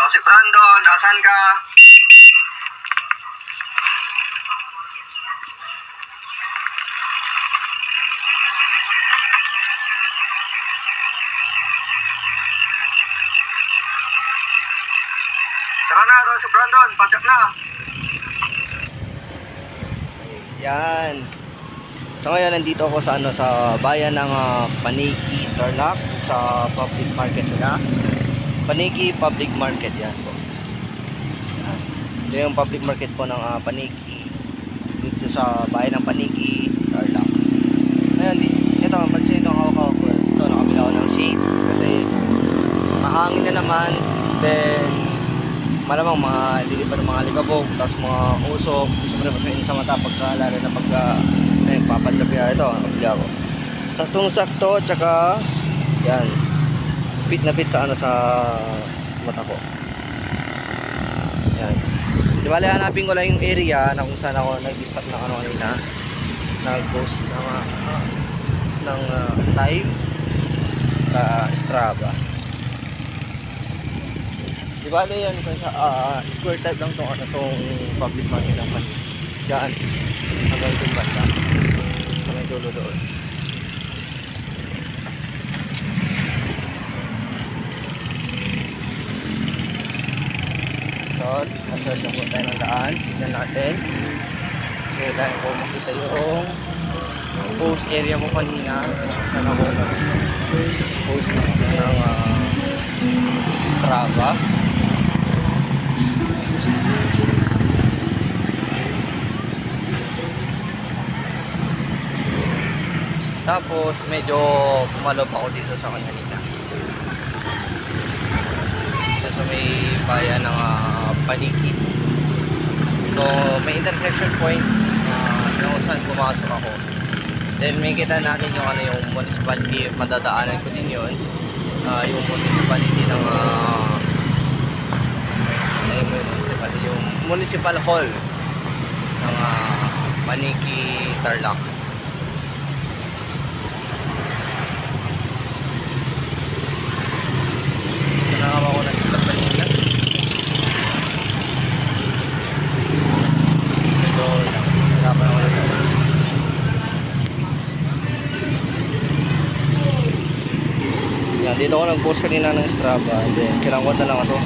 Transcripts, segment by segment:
Ako si Brandon, asan ka? Tara na, ako si Brandon, padyak na. Yan. So ngayon nandito ako sa sa bayan ng Paniki, Tarlac, sa public market nila. Paniki Public Market yan po. Yan. Ito yung public market po ng Paniki dito sa bayan ng Paniki, Tarlac. Ngayon, ito mansin ako ko. Ito nakabila ako ng shades kasi mahangin na naman. Then malamang mga lilipad ng mga ligabog, tapos mga usok, siyempre masakit sa mata pagka lalo na pagka papatsapya ito, nakabili ako. Saktong-sakto, tsaka yan, fit na fit sa sa mata ko. Yan. Di bali, hanapin ko lang yung area na kung saan ako nag-stop ng kanina, nag-post ng time sa Strava. Di ba yan kasi square type lang tong public market ng Paniki. Diyan hanggang doon banda sa may dulo doon. So, nasa po tayo ng daan. Tignan natin. So, dahil ko makita yung post area ko kanina. Saan ako post ng Strava. Tapos medyo pumalop ako dito sa kanina. So may bayan ng Paniki. So may intersection point kung saan pumasok ako. Then may kita natin yung yung municipality, madadaanan ko din yun. Yung municipality ng yung municipal hall ng Paniki, Tarlac. Nakakawa ko ng stop kanina. Medyo nakapan ako na. Yan, dito ako nag-post kanina ng Strava. Then, kailangan ko na lang ito.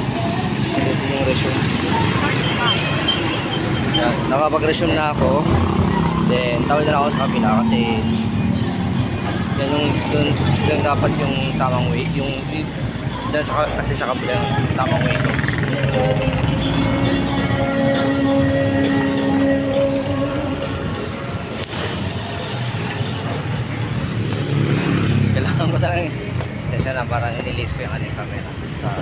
Dito yung resume. Yan, nakapag-resume na ako. Then, tawid na lang ako sa kabila kasi yan yung dapat yung tamang way. Yung dyan kasi sa kabila yung tamang way ito. Kailangan ko talaga sesya na parang inilis ko yung ating camera sa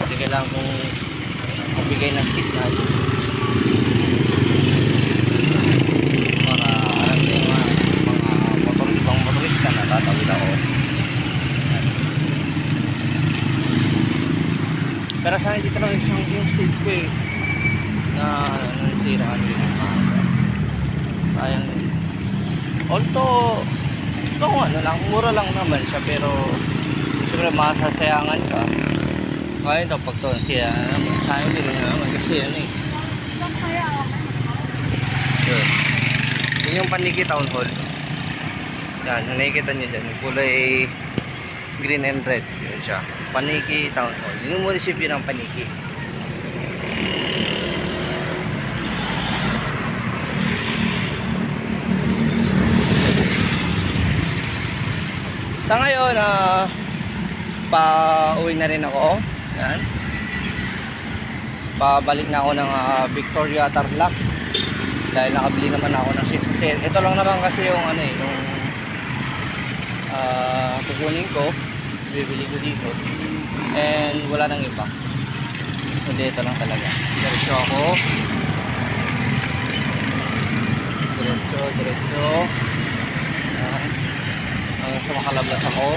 kasi kailangan kong magbigay ng signal para alam yung mga ibang motorista na tatawid ako. Pero sana dito lang yung shades ko na nasira kanina. Sayang yun. Although ito lang, mura lang naman siya, pero siyempre masasayangan ka. Kaya ito pag ito siya sayang din naman kasi yan yun yung Paniki Town Hall. Yan, nakikita nyo dyan yung kulay green and red. Yun siya, Paniki Town Hall. Yun yung munisipyo ng Paniki. Sa ngayon, pa-uwi na rin ako. Yan. Pabalik na ako ng Victoria, Tarlac. Dahil nakabili naman ako ng seats. Kasi ito lang naman kasi yung yung kukunin ko. Bibili ko dito. And wala nang iba. Kundi ito lang talaga. Diretso ako. Diretso. Sa makalablas ako.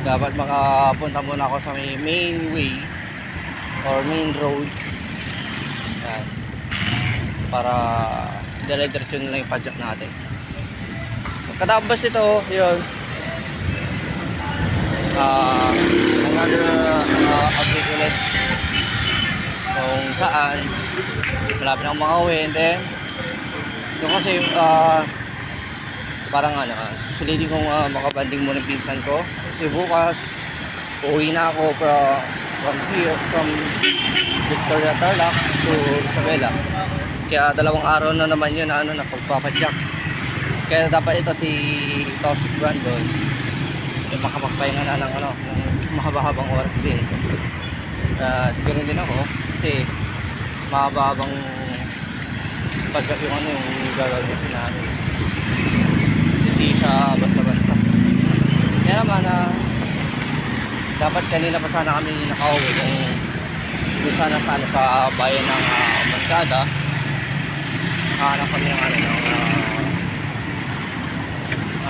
Dapat makapunta muna ako sa main way or main road. Yan. para dire-diretso na lang yung padjak natin. Pagkatapos nito, yun, another update ulit kung saan malapit akong makauwi. And then yung kasi parang susulitin kong makabanding muna yung pinsan ko kasi bukas uuwi na ako from Victoria Tarlac to Isabela. Kaya 2 araw na naman yun na pagpapadyak. Kaya dapat ito si Tosik Brandon yung makapagpahinga na ng mahaba-habang oras din. Ganoon din ako kasi mahaba-habang padyak yung yung gagawin kasi namin. Hindi siya basta-basta. Kaya naman dapat kanina pa sana kami nakauwi kung sana sa bayan ng Barkada. Nakahanap kami ng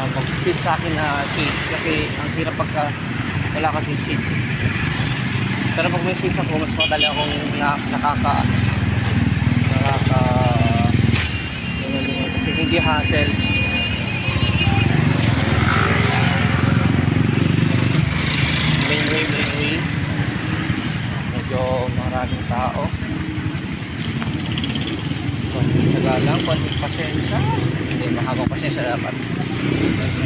mag-fit sa akin na shades kasi ang hirap pagka wala kasi shades. Pero pag may shades ako, mas madali akong kasi hindi hassle. Mainway medyo maraming tao, konting tsaga lang, konting pasensya, hindi mahabang pasensya dapat.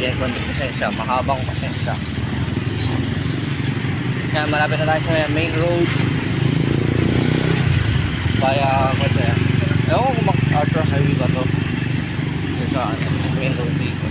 Yan, konting pasensya, mahabang pasensya. Kaya malapit na tayo sa main road via ewan ko kung MacArthur Highway ba to yun sa main road dito.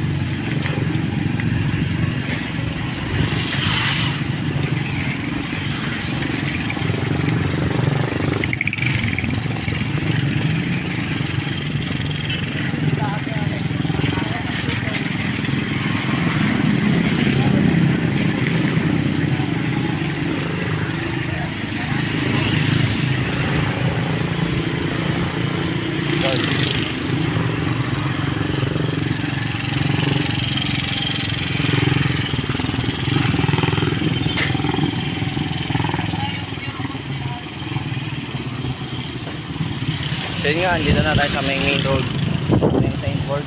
So yun nga, dito na tayo sa main road. Ito yung signboard.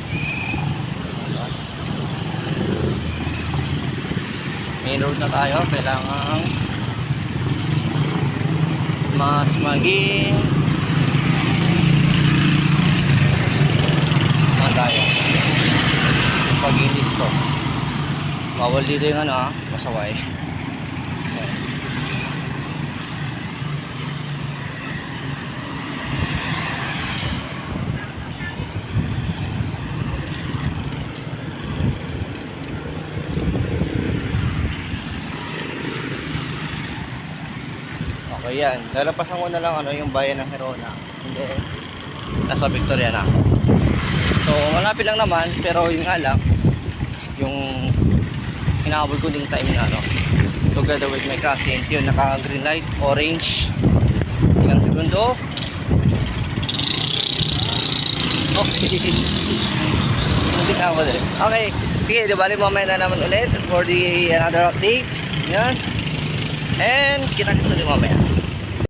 Main road na tayo. Kailangan mas maging tayo maging listo. Bawal dito yung pasaway. Okay yan. Lalapasan ko na lang yung bayan ng Herona. Hindi. Nasa Victoria na. So malapit lang naman, pero yung nga lang, yung hinahabol ko ding time na together with my cousin, yun naka green light, orange, ilang segundo. Okay. Hindi na ako din. Okay. Sige, di bali mamaya na naman ulit for the another updates. Yan. And kita-kita ulit mamaya.